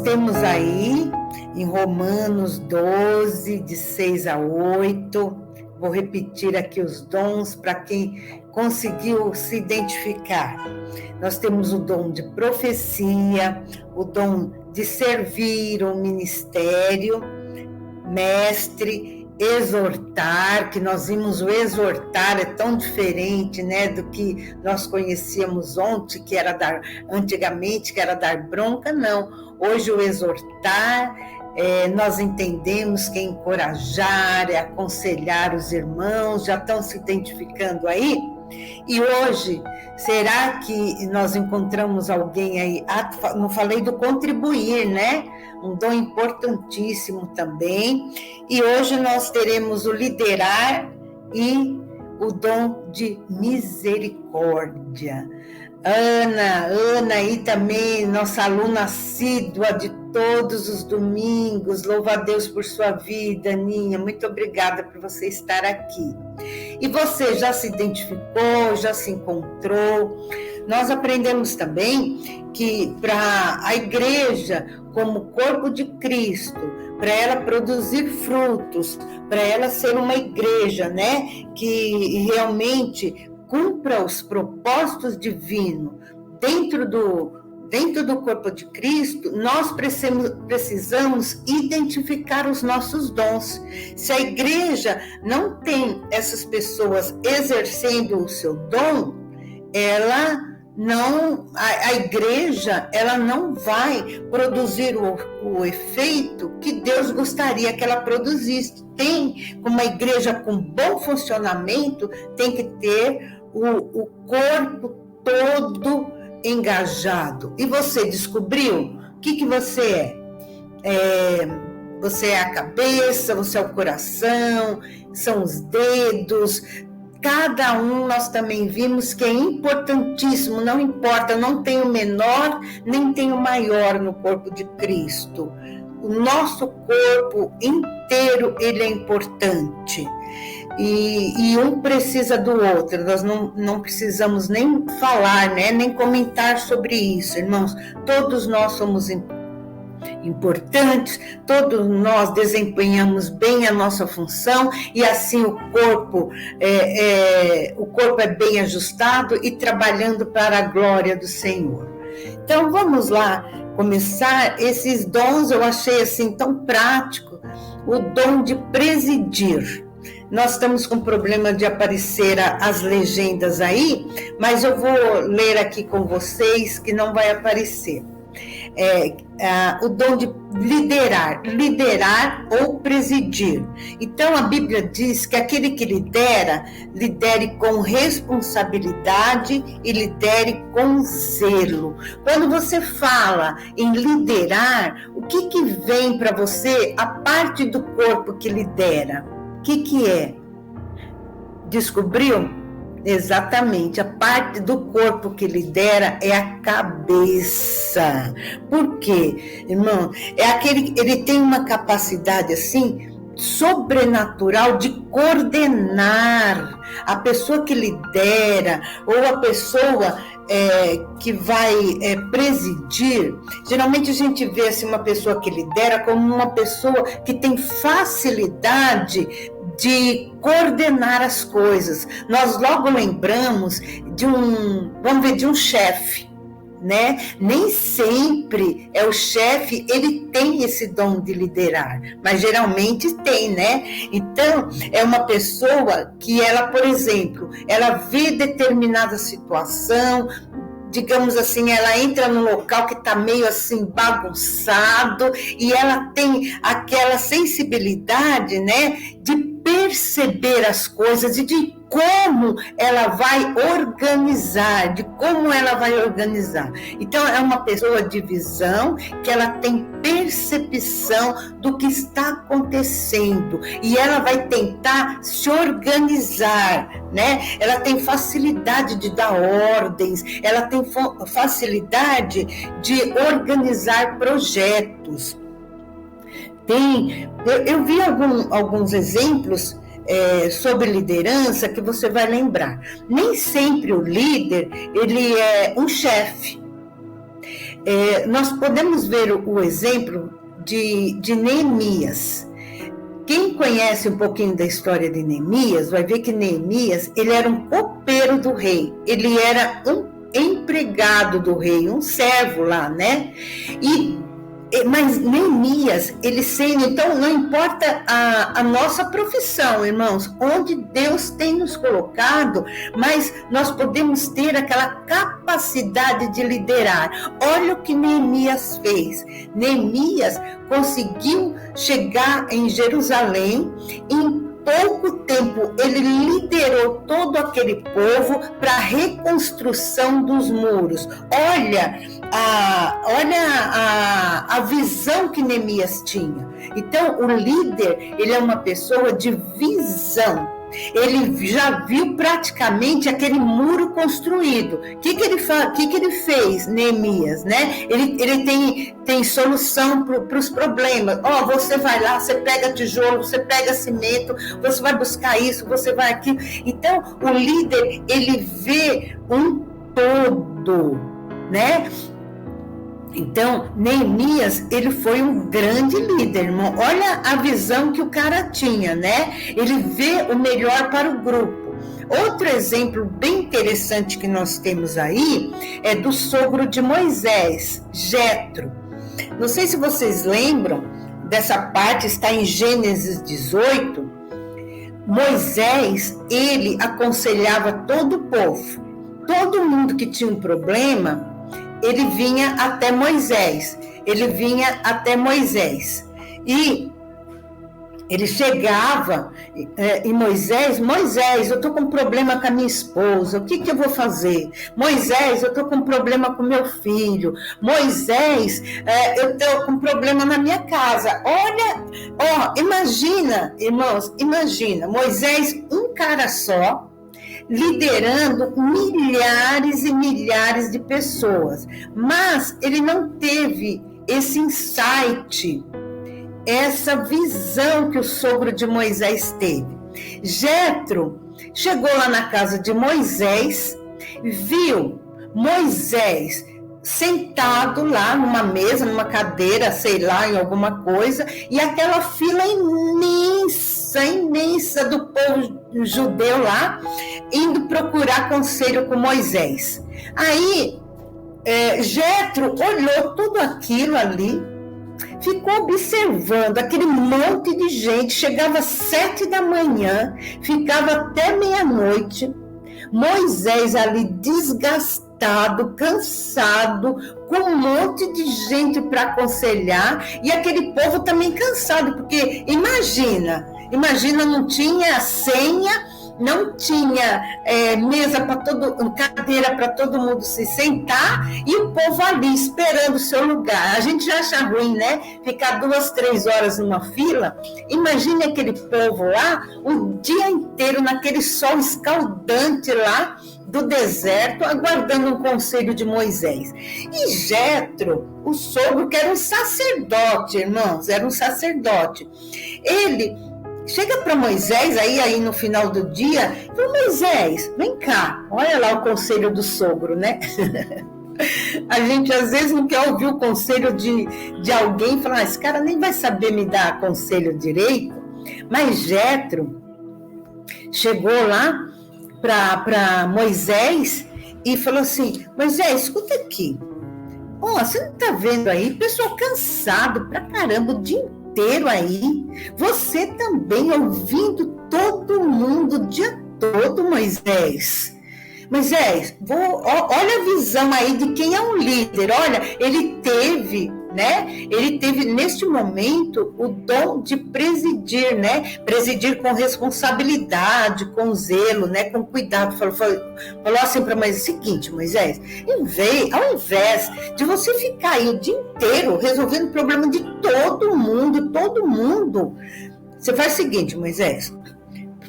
temos aí em Romanos 12, de 6 a 8, vou repetir aqui os dons para quem conseguiu se identificar. Nós temos o dom de profecia, o dom de servir o ministério, mestre, exortar, que nós vimos o exortar, é tão diferente, né, do que nós conhecíamos ontem, que era antigamente, que era dar bronca, não. Hoje o exortar, nós entendemos que é encorajar, é aconselhar os irmãos, já estão se identificando aí? E hoje, será que nós encontramos alguém aí? Não falei do contribuir, né? Um dom importantíssimo também. E hoje nós teremos o liderar e o dom de misericórdia. Ana aí também, nossa aluna assídua de todos os domingos. Louva a Deus por sua vida, Aninha. Muito obrigada por você estar aqui. E você já se identificou, já se encontrou? Nós aprendemos também que para a igreja, como corpo de Cristo, para ela produzir frutos, para ela ser uma igreja, né, que realmente cumpra os propósitos divinos dentro do corpo de Cristo, nós precisamos identificar os nossos dons. Se a igreja não tem essas pessoas exercendo o seu dom, a igreja ela não vai produzir o efeito que Deus gostaria que ela produzisse. Uma igreja com bom funcionamento tem que ter o corpo todo engajado. E você descobriu o que você é? Você é a cabeça, você é o coração, são os dedos. Cada um nós também vimos que é importantíssimo, não importa, não tem o menor, nem tem o maior no corpo de Cristo. O nosso corpo inteiro, ele é importante. E um precisa do outro, nós não precisamos nem falar, né, nem comentar sobre isso, irmãos. Todos nós somos importantes, todos nós desempenhamos bem a nossa função e assim o corpo é bem ajustado e trabalhando para a glória do Senhor. Então vamos lá começar esses dons. Eu achei assim tão prático o dom de presidir. Nós estamos com problema de aparecer as legendas aí, mas eu vou ler aqui com vocês que não vai aparecer. O dom de liderar ou presidir. Então a Bíblia diz que aquele que lidere com responsabilidade e lidere com zelo. Quando você fala em liderar, o que vem para você a parte do corpo que lidera? O que é? Descobriu? Exatamente, a parte do corpo que lidera é a cabeça. Por quê, irmão? Ele tem uma capacidade assim sobrenatural de coordenar. A pessoa que lidera ou a pessoa que vai presidir, geralmente a gente vê assim, uma pessoa que lidera como uma pessoa que tem facilidade de coordenar as coisas. Nós logo lembramos de um chefe, né? Nem sempre é o chefe, ele tem esse dom de liderar, mas geralmente tem, né? Então, é uma pessoa que ela, por exemplo, ela vê determinada situação, digamos assim, ela entra num local que está meio assim bagunçado e ela tem aquela sensibilidade, né, de perceber as coisas e de como ela vai organizar, Então, é uma pessoa de visão, que ela tem percepção do que está acontecendo e ela vai tentar se organizar, né? Ela tem facilidade de dar ordens, ela tem facilidade de organizar projetos. Eu vi alguns exemplos sobre liderança que você vai lembrar. Nem sempre o líder ele é um chefe. Nós podemos ver o exemplo de Neemias. Quem conhece um pouquinho da história de Neemias, vai ver que Neemias, ele era um copeiro do rei, ele era um empregado do rei, um servo lá, né? Mas Neemias, ele sendo, então não importa a nossa profissão, irmãos, onde Deus tem nos colocado, mas nós podemos ter aquela capacidade de liderar. Olha o que Neemias fez. Neemias conseguiu chegar em Jerusalém em pouco tempo. Ele liderou todo aquele povo para a reconstrução dos muros. Olha a visão que Neemias tinha. Então, o líder, ele é uma pessoa de visão. Ele já viu praticamente aquele muro construído. O que ele fez, Neemias, né? Ele tem solução para os problemas. Você vai lá, você pega tijolo, você pega cimento, você vai buscar isso, você vai aquilo. Então, o líder, ele vê um todo, né? Então, Neemias, ele foi um grande líder, irmão. Olha a visão que o cara tinha, né? Ele vê o melhor para o grupo. Outro exemplo bem interessante que nós temos aí é do sogro de Moisés, Jetro. Não sei se vocês lembram dessa parte, está em Gênesis 18. Moisés, ele aconselhava todo o povo. Todo mundo que tinha um problema, ele vinha até Moisés. E ele chegava em Moisés, eu estou com um problema com a minha esposa, o que eu vou fazer? Moisés, eu estou com um problema com meu filho. Moisés, eu estou com um problema na minha casa. Olha, imagina, irmãos, Moisés, um cara só, liderando milhares e milhares de pessoas, mas ele não teve esse insight, essa visão que o sogro de Moisés teve. Jetro chegou lá na casa de Moisés, viu Moisés sentado lá numa mesa, numa cadeira, sei lá, em alguma coisa, e aquela fila imensa do povo judeu lá, indo procurar conselho com Moisés. Aí, Jetro olhou tudo aquilo ali, ficou observando aquele monte de gente, chegava às 7 da manhã, ficava até meia-noite, Moisés ali desgastado, cansado, com um monte de gente para aconselhar, e aquele povo também cansado, porque imagina, não tinha senha, não tinha mesa cadeira para todo mundo se sentar, e o povo ali esperando o seu lugar. A gente já acha ruim, né? Ficar 2-3 horas numa fila. Imagine aquele povo lá o dia inteiro naquele sol escaldante lá do deserto, aguardando um conselho de Moisés. E Jetro, o sogro, que era um sacerdote, irmãos, ele chega para Moisés, aí no final do dia, e fala: Moisés, vem cá, olha lá o conselho do sogro, né? A gente às vezes não quer ouvir o conselho de alguém e falar: esse cara nem vai saber me dar conselho direito. Mas Jetro chegou lá para Moisés e falou assim: Moisés, escuta aqui, você não tá vendo aí, pessoal cansado pra caramba o dia inteiro aí, você também ouvindo todo mundo o dia todo, Moisés, olha a visão aí de quem é um líder. Olha, ele teve neste momento o dom de presidir, né? Presidir com responsabilidade, com zelo, né? Com cuidado. Falou assim para Moisés: o seguinte, Moisés, ao invés de você ficar aí o dia inteiro resolvendo o problema de todo mundo, você faz o seguinte, Moisés,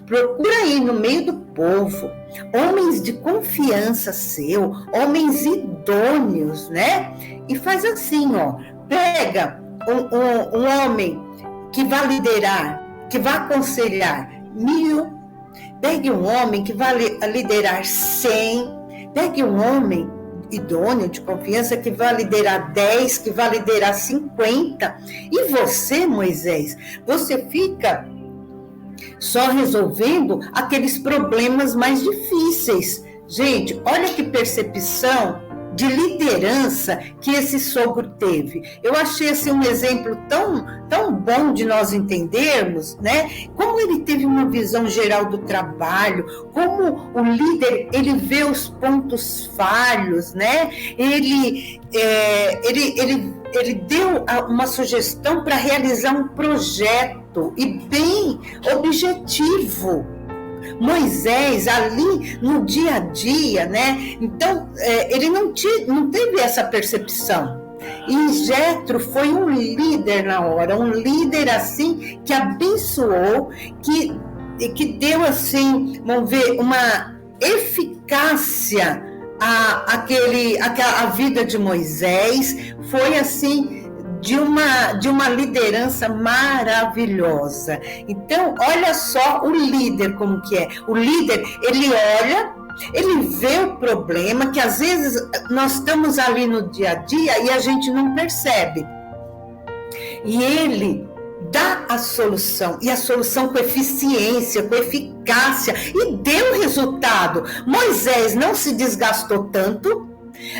procura aí no meio do povo homens de confiança seu, homens idôneos, né? E faz assim, pega um homem que vai liderar, que vai aconselhar 1000, pegue um homem que vai liderar 100, pegue um homem idôneo, de confiança, que vai liderar 10, que vai liderar 50. E você, Moisés, você fica só resolvendo aqueles problemas mais difíceis. Gente, olha que percepção de liderança que esse sogro teve. Eu achei assim um exemplo tão bom de nós entendermos, né? Como ele teve uma visão geral do trabalho, como o líder, ele vê os pontos falhos, né? Ele deu uma sugestão para realizar um projeto e bem objetivo. Moisés, ali no dia a dia, né? Então, ele não teve essa percepção. E Jetro foi um líder na hora, um líder assim que abençoou, que deu assim, vamos ver, uma eficácia à vida de Moisés. Foi assim de uma liderança maravilhosa. Então, olha só o líder como que é. O líder, ele olha, ele vê o problema, que às vezes nós estamos ali no dia a dia e a gente não percebe. E ele dá a solução, e a solução com eficiência, com eficácia, e deu resultado. Moisés não se desgastou tanto,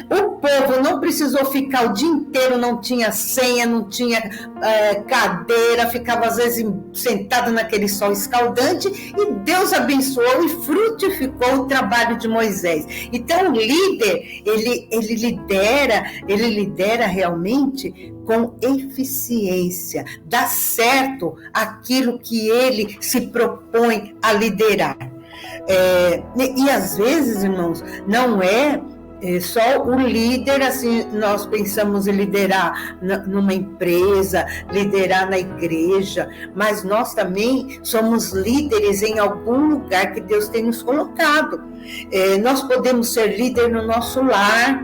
o povo não precisou ficar o dia inteiro, não tinha senha, não tinha cadeira, ficava às vezes sentado naquele sol escaldante, e Deus abençoou e frutificou o trabalho de Moisés. Então o líder, ele lidera realmente com eficiência, dá certo aquilo que ele se propõe a liderar. E às vezes, irmãos, não é só o líder, assim, nós pensamos em liderar numa empresa, liderar na igreja, mas nós também somos líderes em algum lugar que Deus tem nos colocado. Nós podemos ser líder no nosso lar,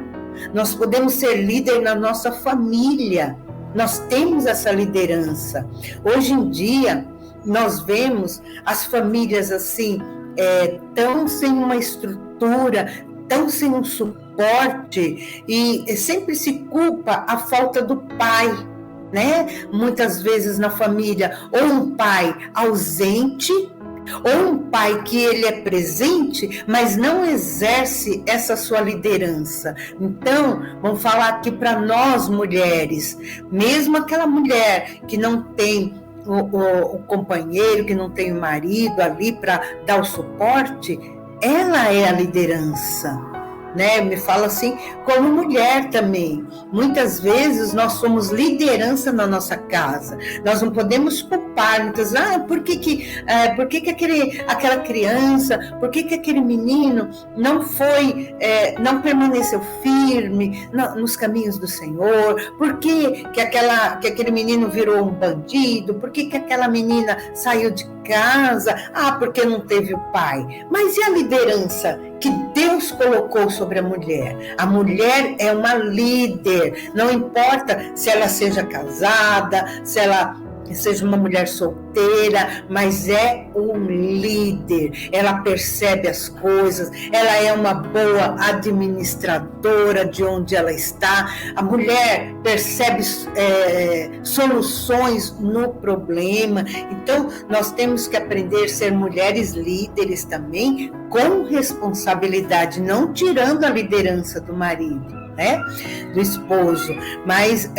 nós podemos ser líder na nossa família, nós temos essa liderança. Hoje em dia, nós vemos as famílias assim, tão sem uma estrutura, tão sem um suporte, e sempre se culpa a falta do pai, né? Muitas vezes na família, ou um pai ausente, ou um pai que ele é presente, mas não exerce essa sua liderança. Então, vamos falar aqui para nós mulheres, mesmo aquela mulher que não tem o companheiro, que não tem o marido ali para dar o suporte, ela é a liderança, né? Me fala assim, como mulher também. Muitas vezes nós somos liderança na nossa casa. Nós não podemos culpar, muitas vezes, por que aquela criança, por que aquele menino não permaneceu firme nos caminhos do Senhor? Por que aquele menino virou um bandido? Por que aquela menina saiu de casa? Porque não teve o pai. Mas e a liderança que Deus colocou sobre a mulher? A mulher é uma líder, não importa se ela seja casada, se ela seja uma mulher solteira, mas é um líder. Ela percebe as coisas, ela é uma boa administradora de onde ela está. A mulher percebe soluções no problema. Então, nós temos que aprender a ser mulheres líderes também, com responsabilidade, não tirando a liderança do marido, né? Do esposo, mas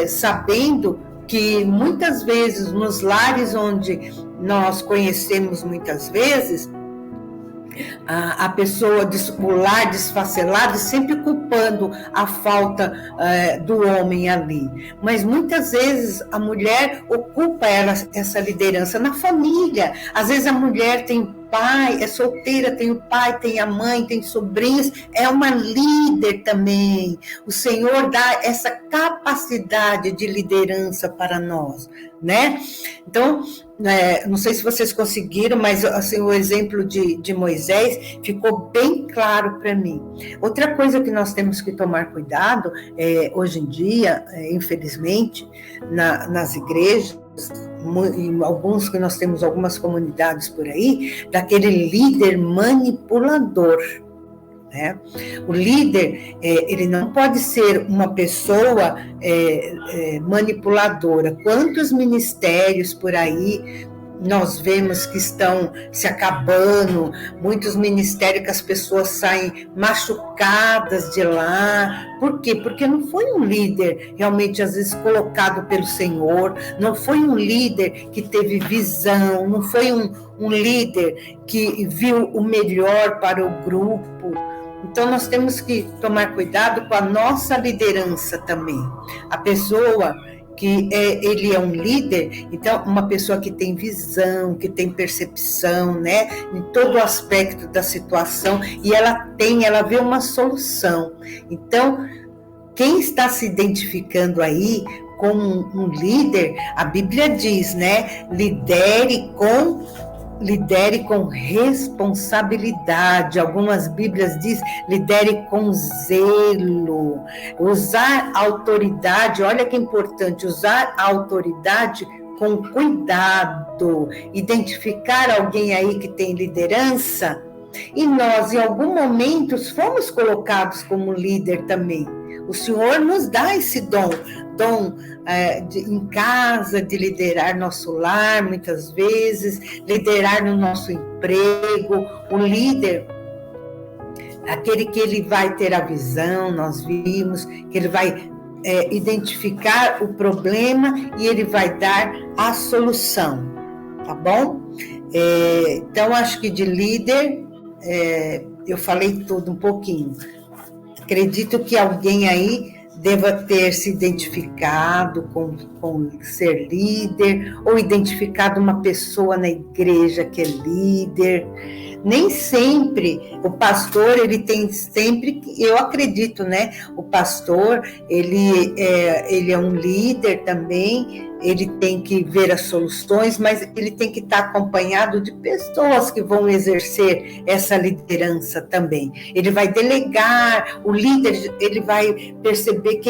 sabendo que muitas vezes nos lares onde nós conhecemos muitas vezes, a pessoa o lar desfacelado, sempre culpando a falta do homem ali. Mas muitas vezes a mulher ocupa essa liderança na família. Às vezes a mulher tem pai, é solteira, tem o pai, tem a mãe, tem sobrinhos, é uma líder também. O Senhor dá essa capacidade de liderança para nós, né? Então, não sei se vocês conseguiram, mas assim, o exemplo de Moisés ficou bem claro para mim. Outra coisa que nós temos que tomar cuidado, hoje em dia, infelizmente, nas igrejas, em alguns que nós temos algumas comunidades por aí, daquele líder manipulador, né? O líder, ele não pode ser uma pessoa manipuladora. Quantos ministérios por aí nós vemos que estão se acabando, muitos ministérios que as pessoas saem machucadas de lá. Por quê? Porque não foi um líder realmente, às vezes, colocado pelo Senhor, não foi um líder que teve visão, não foi um líder que viu o melhor para o grupo. Então, nós temos que tomar cuidado com a nossa liderança também. A pessoa que ele é um líder, então uma pessoa que tem visão, que tem percepção, né, em todo o aspecto da situação, e ela vê uma solução. Então, quem está se identificando aí como um líder, a Bíblia diz, né, lidere com responsabilidade. Algumas Bíblias diz, lidere com zelo. Usar autoridade, olha que importante, usar a autoridade com cuidado. Identificar alguém aí que tem liderança. E nós, em algum momento, fomos colocados como líder também. O Senhor nos dá esse dom em casa, de liderar nosso lar, muitas vezes, liderar no nosso emprego. O líder, aquele que ele vai ter a visão, nós vimos, que ele vai identificar o problema e ele vai dar a solução, tá bom? Então, acho que de líder, eu falei tudo um pouquinho. Acredito que alguém aí deva ter se identificado com ser líder, ou identificado uma pessoa na igreja que é líder. Nem sempre o pastor, ele tem sempre, eu acredito, né? O pastor, ele é um líder também, ele tem que ver as soluções, mas ele tem que estar acompanhado de pessoas que vão exercer essa liderança também. Ele vai delegar, o líder, ele vai perceber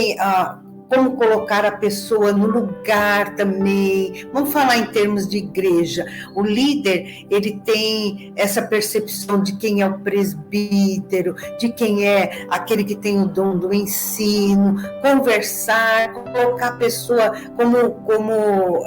como colocar a pessoa no lugar também. Vamos falar em termos de igreja. O líder, ele tem essa percepção de quem é o presbítero, de quem é aquele que tem o dom do ensino, conversar, colocar a pessoa como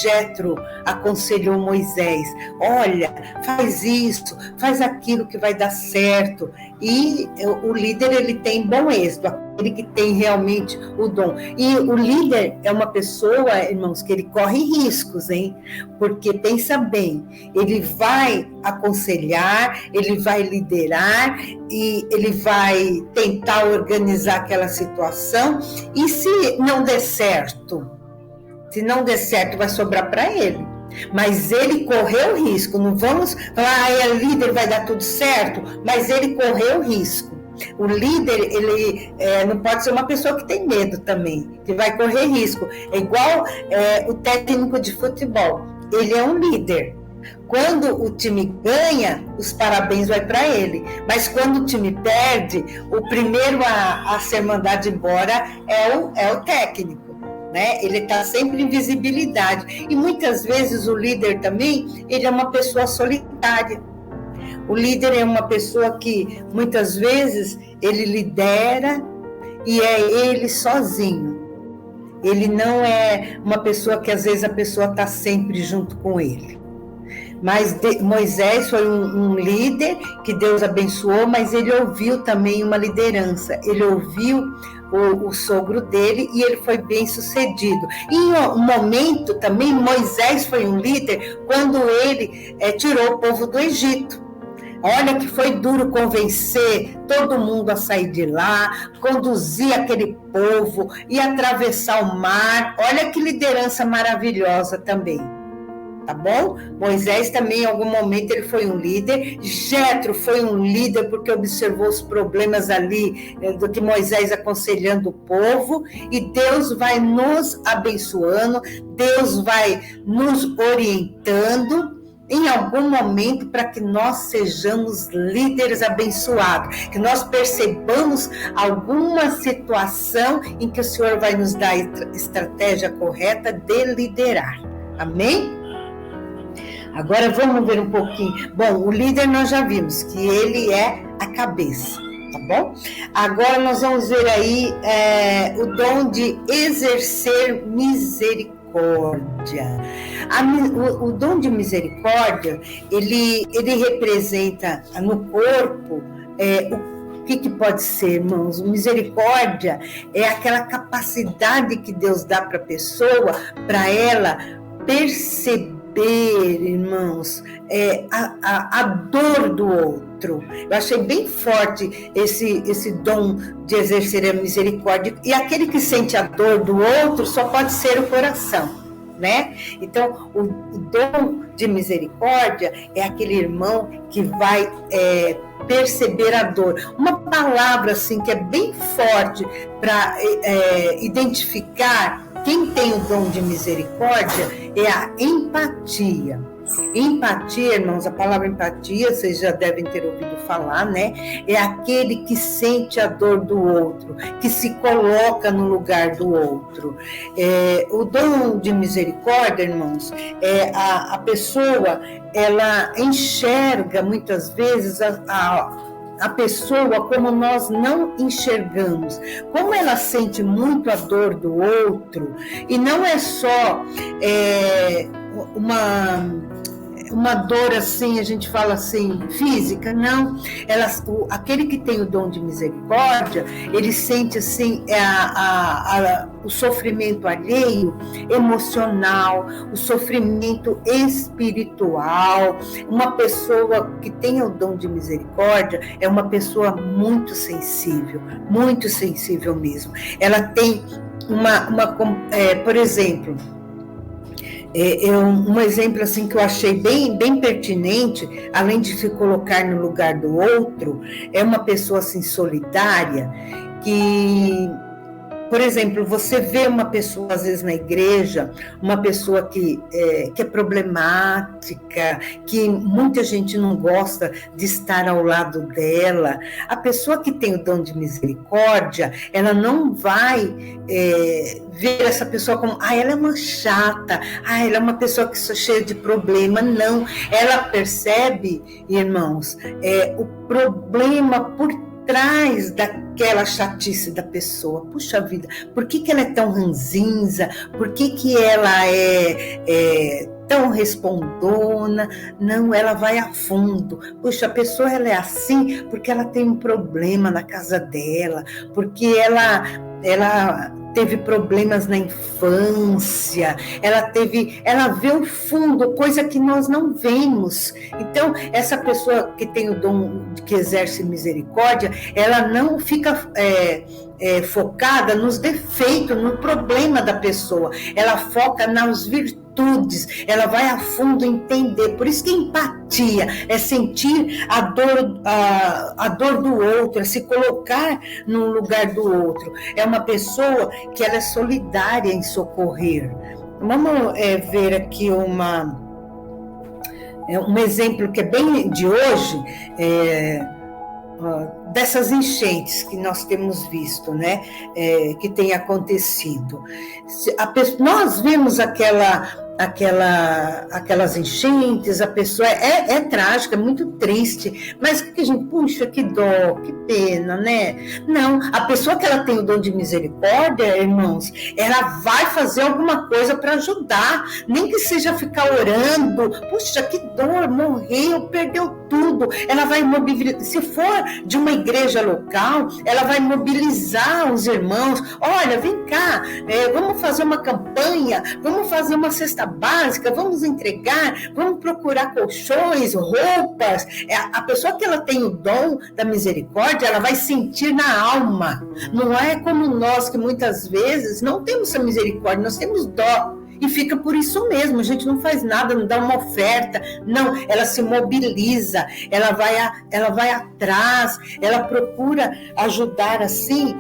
Jétro aconselhou Moisés. Olha, faz isso, faz aquilo que vai dar certo. E o líder, ele tem bom êxito, aquele que tem realmente o dom. E o líder é uma pessoa, irmãos, que ele corre riscos, hein? Porque pensa bem, ele vai aconselhar, ele vai liderar e ele vai tentar organizar aquela situação. E se não der certo, vai sobrar para ele. Mas ele correu risco, não vamos falar, é líder, vai dar tudo certo, mas ele correu risco. O líder, ele não pode ser uma pessoa que tem medo também, que vai correr risco. É igual o técnico de futebol, ele é um líder. Quando o time ganha, os parabéns vai para ele. Mas quando o time perde, o primeiro a ser mandado embora é o técnico. Né? Ele está sempre em visibilidade. E muitas vezes o líder também, ele é uma pessoa solitária. O líder é uma pessoa que muitas vezes ele lidera e é ele sozinho. Ele não é uma pessoa que às vezes a pessoa está sempre junto com ele. Mas Moisés foi um líder que Deus abençoou, mas ele ouviu também uma liderança. Ele ouviu o sogro dele e ele foi bem sucedido. E em um momento também Moisés foi um líder quando ele tirou o povo do Egito. Olha que foi duro convencer todo mundo a sair de lá, conduzir aquele povo e atravessar o mar. Olha que liderança maravilhosa também. Tá bom? Moisés também, em algum momento, ele foi um líder. Jétro foi um líder porque observou os problemas ali do que Moisés aconselhando o povo. E Deus vai nos abençoando, Deus vai nos orientando em algum momento para que nós sejamos líderes abençoados, que nós percebamos alguma situação em que o Senhor vai nos dar a estratégia correta de liderar. Amém? Agora vamos ver um pouquinho. Bom, o líder nós já vimos que ele é a cabeça. tá bom? Agora nós vamos ver aí o dom de exercer misericórdia. O dom de misericórdia, ele representa no corpo o que pode ser, irmãos? Misericórdia é aquela capacidade que Deus dá para a pessoa, para ela perceber, irmãos, a dor do outro. Eu achei bem forte esse dom de exercer a misericórdia. E aquele que sente a dor do outro só pode ser o coração, né? Então, o dom de misericórdia é aquele irmão que vai perceber a dor. Uma palavra assim que é bem forte para identificar quem tem o dom de misericórdia é a empatia. Empatia, irmãos, a palavra empatia, vocês já devem ter ouvido falar, né? É aquele que sente a dor do outro, que se coloca no lugar do outro. O dom de misericórdia, irmãos, a pessoa, ela enxerga muitas vezes a pessoa como nós não enxergamos, como ela sente muito a dor do outro, e não é só uma dor assim, a gente fala assim, física, não. Aquele que tem o dom de misericórdia, ele sente assim o sofrimento alheio, emocional, o sofrimento espiritual. Uma pessoa que tem o dom de misericórdia é uma pessoa muito sensível mesmo. Ela tem por exemplo, um exemplo assim que eu achei bem pertinente, além de se colocar no lugar do outro, é uma pessoa assim solidária que, por exemplo, você vê uma pessoa, às vezes, na igreja, uma pessoa que é problemática, que muita gente não gosta de estar ao lado dela. A pessoa que tem o dom de misericórdia, ela não vai ver essa pessoa como, ela é uma chata, ela é uma pessoa que está cheia de problema. Não, ela percebe, irmãos, o problema por trás daquela chatice da pessoa. Puxa vida, por que ela é tão ranzinza? Por que ela é tão respondona? Não, ela vai a fundo. Puxa, a pessoa ela é assim porque ela tem um problema na casa dela, porque ela teve problemas na infância, ela vê o fundo, coisa que nós não vemos. Então, essa pessoa que tem o dom, que exerce misericórdia, ela não fica focada nos defeitos, no problema da pessoa, ela foca nas virtudes, ela vai a fundo entender. Por isso que empatia é sentir a dor do outro, é se colocar no lugar do outro. É uma pessoa que ela é solidária em socorrer. Vamos ver aqui um exemplo que é bem de hoje, dessas enchentes que nós temos visto, né, que tem acontecido. Nós vemos aquelas enchentes, a pessoa é trágica, é muito triste, mas que a gente, puxa, que dó, que pena, né? Não, a pessoa que ela tem o dom de misericórdia, irmãos, ela vai fazer alguma coisa para ajudar, nem que seja ficar orando. Puxa, que dor, morreu, perdeu tudo. Ela vai mobilizar, se for de uma igreja local, ela vai mobilizar os irmãos. Olha, vem cá, vamos fazer uma campanha, vamos fazer uma cesta básica, vamos entregar, vamos procurar colchões, roupas. A pessoa que ela tem o dom da misericórdia, ela vai sentir na alma. Não é como nós que muitas vezes não temos essa misericórdia, nós temos dó. E fica por isso mesmo, a gente não faz nada, não dá uma oferta, não, ela se mobiliza, ela vai atrás, ela procura ajudar assim,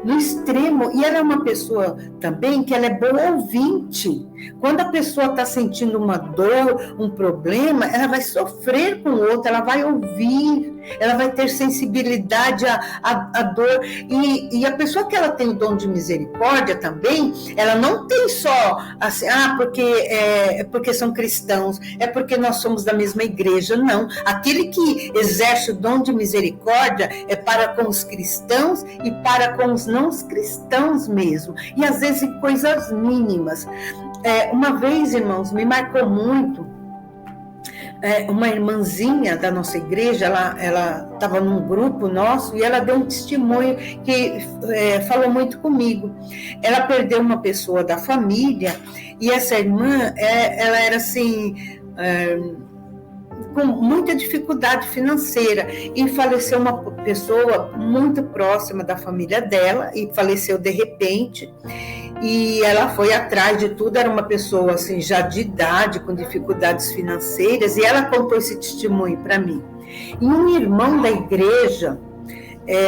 no extremo, e ela é uma pessoa também que ela é boa ouvinte. Quando a pessoa está sentindo uma dor, um problema, ela vai sofrer com o outro, ela vai ouvir, ela vai ter sensibilidade à dor, e a pessoa que ela tem o dom de misericórdia também, ela não tem só assim, porque são cristãos, é porque nós somos da mesma igreja, não. Aquele que exerce o dom de misericórdia é para com os cristãos e para com os não cristãos mesmo, e às vezes em coisas mínimas. Uma vez, irmãos, me marcou muito, uma irmãzinha da nossa igreja, ela estava num grupo nosso e ela deu um testemunho que falou muito comigo. Ela perdeu uma pessoa da família e essa irmã, ela era assim, com muita dificuldade financeira, e faleceu uma pessoa muito próxima da família dela, e faleceu de repente, e ela foi atrás de tudo. Era uma pessoa assim, já de idade, com dificuldades financeiras, e ela contou esse testemunho para mim. E um irmão da igreja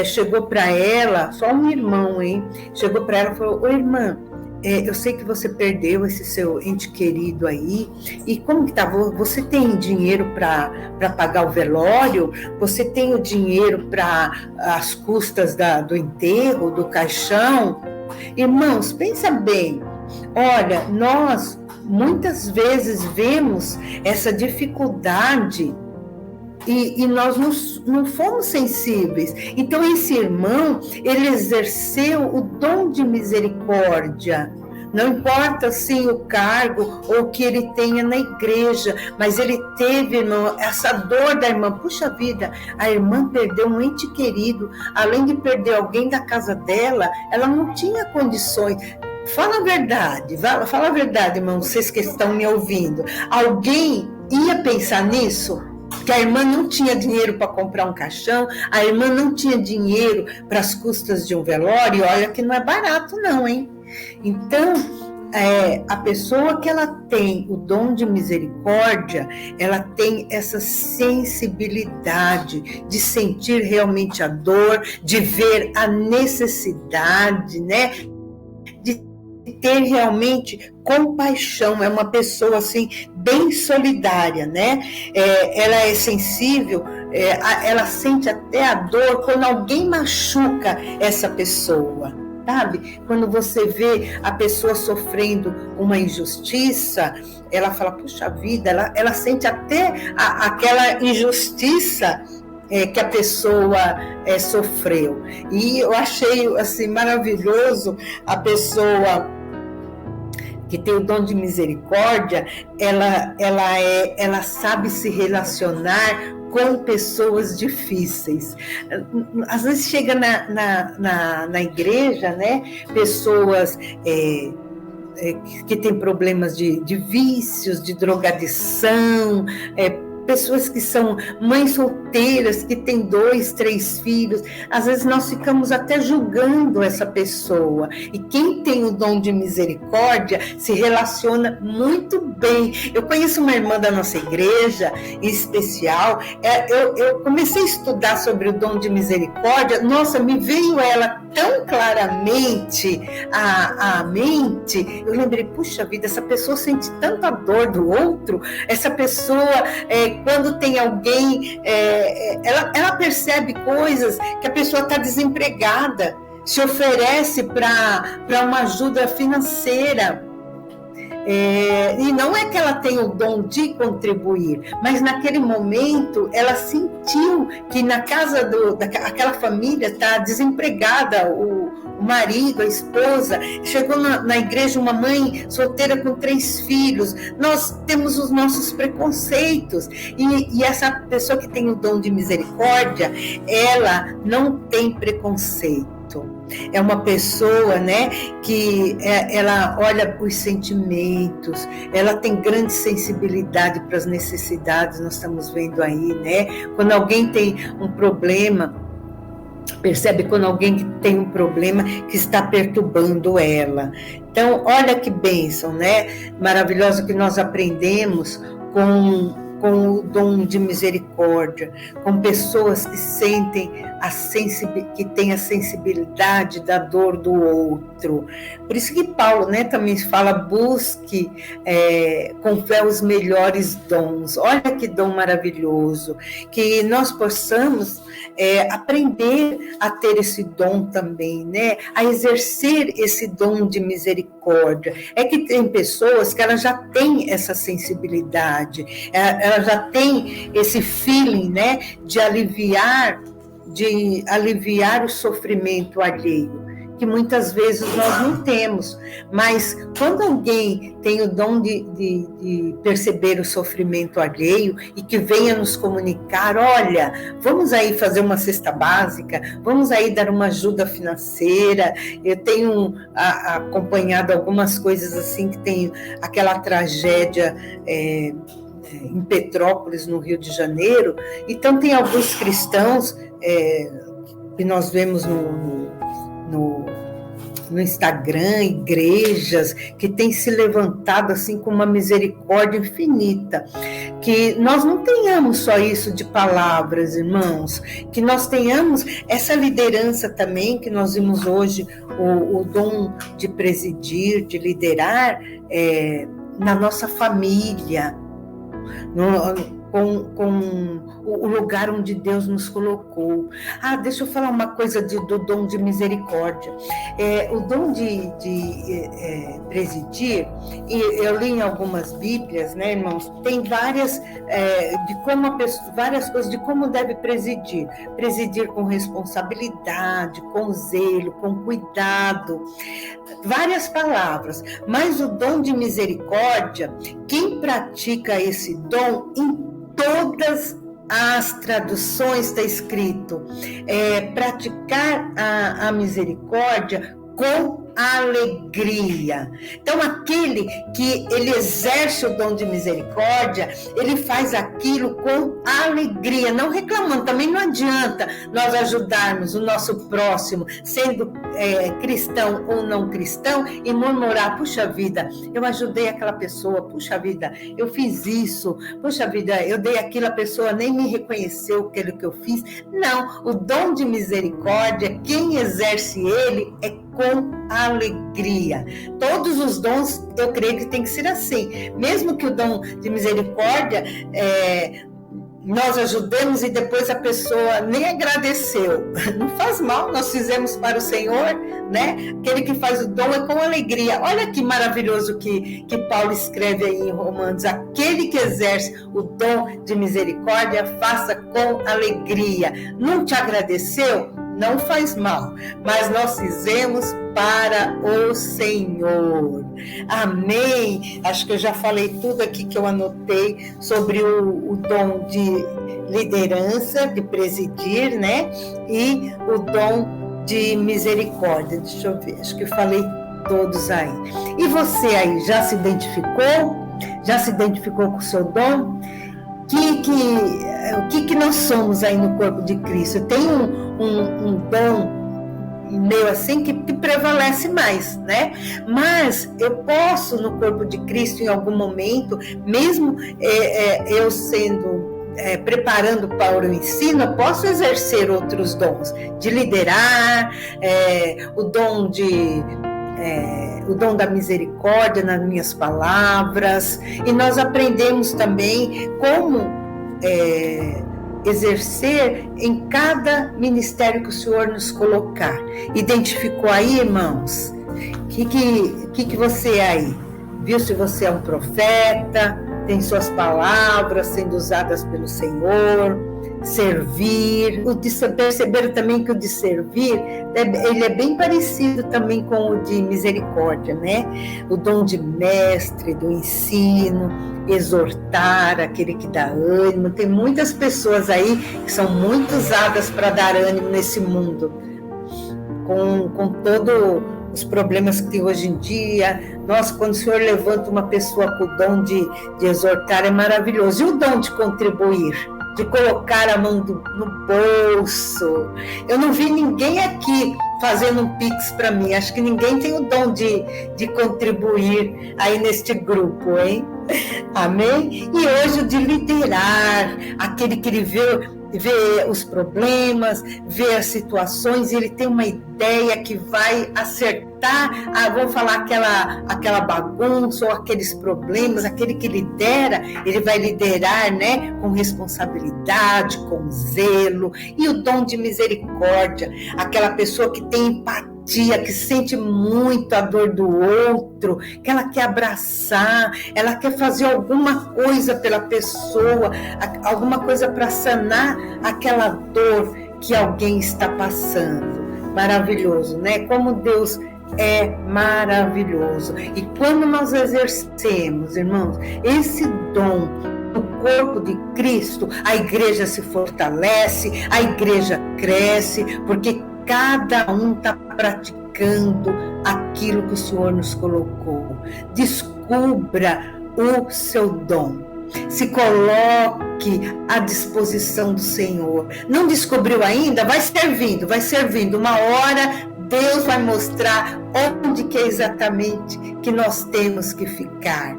chegou para ela, só um irmão, hein? Chegou para ela e falou: "Ô irmã, eu sei que você perdeu esse seu ente querido aí, e como que tá? Você tem dinheiro para pagar o velório? Você tem o dinheiro para as custas do enterro, do caixão?" Irmãos, pensa bem, olha, nós muitas vezes vemos essa dificuldade e nós não fomos sensíveis. Então esse irmão, ele exerceu o dom de misericórdia. Não importa assim o cargo ou o que ele tenha na igreja, mas ele teve, irmão, essa dor da irmã. Puxa vida, a irmã perdeu um ente querido, além de perder alguém da casa dela, ela não tinha condições. Fala a verdade, irmão, vocês que estão me ouvindo. Alguém ia pensar nisso? Que a irmã não tinha dinheiro para comprar um caixão, a irmã não tinha dinheiro para as custas de um velório, e olha que não é barato não, hein? Então, a pessoa que ela tem o dom de misericórdia, ela tem essa sensibilidade de sentir realmente a dor, de ver a necessidade, né? De ter realmente compaixão. É uma pessoa assim bem solidária, né? Ela é sensível, ela sente até a dor quando alguém machuca essa pessoa, sabe? Quando você vê a pessoa sofrendo uma injustiça, ela fala: puxa vida, ela sente até aquela injustiça que a pessoa sofreu. E eu achei assim maravilhoso a pessoa que tem o dom de misericórdia, ela sabe se relacionar com pessoas difíceis. Às vezes chega na igreja, né, pessoas que têm problemas de vícios, de drogadição, pessoas que são mães solteiras, que têm 2, 3 filhos. Às vezes nós ficamos até julgando essa pessoa. E quem tem o dom de misericórdia se relaciona muito bem. Eu conheço uma irmã da nossa igreja, em especial, eu comecei a estudar sobre o dom de misericórdia. Nossa, me veio ela tão claramente à mente. Eu lembrei: puxa vida, essa pessoa sente tanta dor do outro, essa pessoa... quando tem alguém, ela percebe coisas, que a pessoa está desempregada, se oferece para uma ajuda financeira. E não é que ela tem o dom de contribuir, mas naquele momento ela sentiu que na casa daquela família está desempregada, o marido, a esposa. Chegou na igreja uma mãe solteira com 3 filhos. Nós temos os nossos preconceitos, e essa pessoa que tem o dom de misericórdia, ela não tem preconceito. É uma pessoa, né, que ela olha os sentimentos, ela tem grande sensibilidade para as necessidades. Nós estamos vendo aí, né, quando alguém tem um problema, percebe quando alguém tem um problema que está perturbando ela. Então, olha que bênção, né, maravilhosa, que nós aprendemos com o dom de misericórdia, com pessoas que sentem que têm a sensibilidade da dor do outro. Por isso que Paulo, né, também fala, busque com fé os melhores dons. Olha que dom maravilhoso, que nós possamos aprender a ter esse dom também, né, a exercer esse dom de misericórdia. É que tem pessoas que elas já têm essa sensibilidade, elas já têm esse feeling, né, de aliviar o sofrimento alheio, que muitas vezes nós não temos. Mas quando alguém tem o dom de perceber o sofrimento alheio e que venha nos comunicar, olha, vamos aí fazer uma cesta básica, vamos aí dar uma ajuda financeira. Eu tenho acompanhado algumas coisas assim, que tem aquela tragédia em Petrópolis, no Rio de Janeiro. Então tem alguns cristãos que nós vemos no Instagram, igrejas que têm se levantado assim com uma misericórdia infinita. Que nós não tenhamos só isso de palavras, irmãos, que nós tenhamos essa liderança também, que nós vimos hoje, o dom de presidir, de liderar na nossa família, com o lugar onde Deus nos colocou. Deixa eu falar uma coisa do dom de misericórdia. O dom de presidir, e eu li em algumas Bíblias, né, irmãos, tem várias coisas de como deve presidir. Presidir com responsabilidade, com zelo, com cuidado, várias palavras. Mas o dom de misericórdia, quem pratica esse dom em todas as traduções está escrito, praticar a misericórdia com alegria. Então, aquele que ele exerce o dom de misericórdia, ele faz aquilo com alegria, não reclamando. Também não adianta nós ajudarmos o nosso próximo, sendo cristão ou não cristão, e murmurar, puxa vida, eu ajudei aquela pessoa, puxa vida, eu fiz isso, puxa vida, eu dei aquilo, a pessoa nem me reconheceu aquilo que eu fiz. Não, o dom de misericórdia, quem exerce ele é com alegria. Todos os dons, eu creio que tem que ser assim. Mesmo que o dom de misericórdia, nós ajudemos e depois a pessoa nem agradeceu. Não faz mal, nós fizemos para o Senhor, né? Aquele que faz o dom é com alegria. Olha que maravilhoso que Paulo escreve aí em Romanos. Aquele que exerce o dom de misericórdia, faça com alegria. Não te agradeceu? Não faz mal, mas nós fizemos para o Senhor. Amém? Acho que eu já falei tudo aqui que eu anotei sobre o dom de liderança, de presidir, né? E o dom de misericórdia. Deixa eu ver, acho que eu falei todos aí. E você aí, já se identificou? Já se identificou com o seu dom? O que nós somos aí no corpo de Cristo? Tem um dom meu assim que prevalece mais, né? Mas eu posso no corpo de Cristo em algum momento, mesmo eu sendo preparando para o ensino, eu posso exercer outros dons, de liderar, o dom da misericórdia nas minhas palavras, e nós aprendemos também como exercer em cada ministério que o Senhor nos colocar. Identificou aí, irmãos? O que você é aí? Viu se você é um profeta, tem suas palavras sendo usadas pelo Senhor, servir. Perceberam também que o de servir, ele é bem parecido também com o de misericórdia, né? O dom de mestre, do ensino, exortar, aquele que dá ânimo. Tem muitas pessoas aí que são muito usadas para dar ânimo nesse mundo, com todos os problemas que tem hoje em dia. Nossa, quando o Senhor levanta uma pessoa com o dom de exortar, é maravilhoso. E o dom de contribuir, de colocar a mão no bolso. Eu não vi ninguém aqui fazendo um pix para mim. Acho que ninguém tem o dom de contribuir aí neste grupo, hein? Amém? E hoje o de liderar, aquele que ele vê os problemas, vê as situações, e ele tem uma ideia que vai acertar, vamos falar aquela bagunça ou aqueles problemas. Aquele que lidera, ele vai liderar, né, com responsabilidade, com zelo, e o dom de misericórdia, aquela pessoa que tem empatia, que sente muito a dor do outro, que ela quer abraçar, ela quer fazer alguma coisa pela pessoa, alguma coisa para sanar aquela dor que alguém está passando. Maravilhoso, né? Como Deus é maravilhoso. E quando nós exercemos, irmãos, esse dom no corpo de Cristo, a igreja se fortalece, a igreja cresce, porque cada um está praticando aquilo que o Senhor nos colocou. Descubra o seu dom. Se coloque à disposição do Senhor. Não descobriu ainda? Vai servindo. Uma hora Deus vai mostrar onde que é exatamente que nós temos que ficar.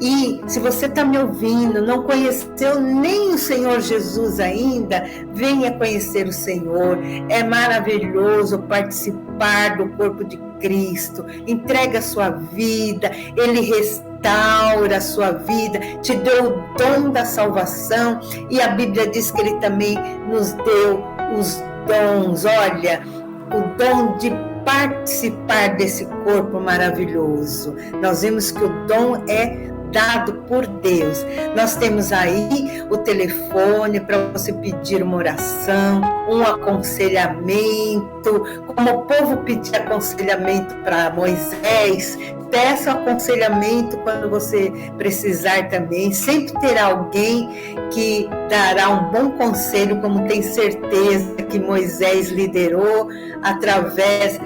E se você está me ouvindo, não conheceu nem o Senhor Jesus ainda, venha conhecer o Senhor. É maravilhoso participar do corpo de Cristo. Entrega a sua vida, Ele restaura a sua vida, te deu o dom da salvação, e a Bíblia diz que Ele também nos deu os dons. Olha, o dom de participar desse corpo maravilhoso. Nós vimos que o dom é dado por Deus. Nós temos aí o telefone para você pedir uma oração, um aconselhamento, como o povo pedia aconselhamento para Moisés. Peça aconselhamento quando você precisar também. Sempre terá alguém que dará um bom conselho, como tem certeza que Moisés liderou através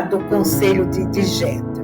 do conselho de Jetro.